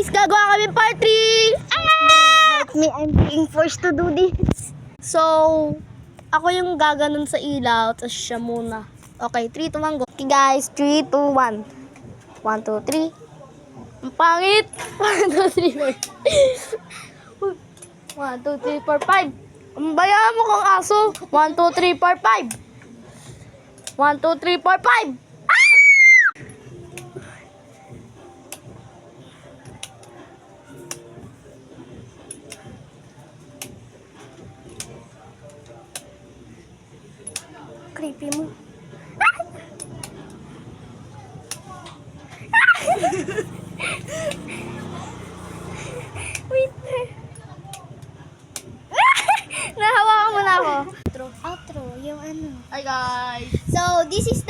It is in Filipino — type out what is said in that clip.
guys, gagawa kami part 3. Help me, I'm being forced to do this. So, ako yung gaganon sa ilaw, tapos siya muna. Okay, 3, 2, 1, go. Okay guys, 3, 2, 1. 1, 2, 3. Ang pangit. 1, 2, 3, 4. 1, 2, 3, 4, 5. Ang bayaan mo kang aso. 1, 2, 3, 4, 5. 1, 2, 3, 4, 5. Creepy mo. Wait. Nahawakan mo na ako. Outro, yung ano. Hi guys! So, this is the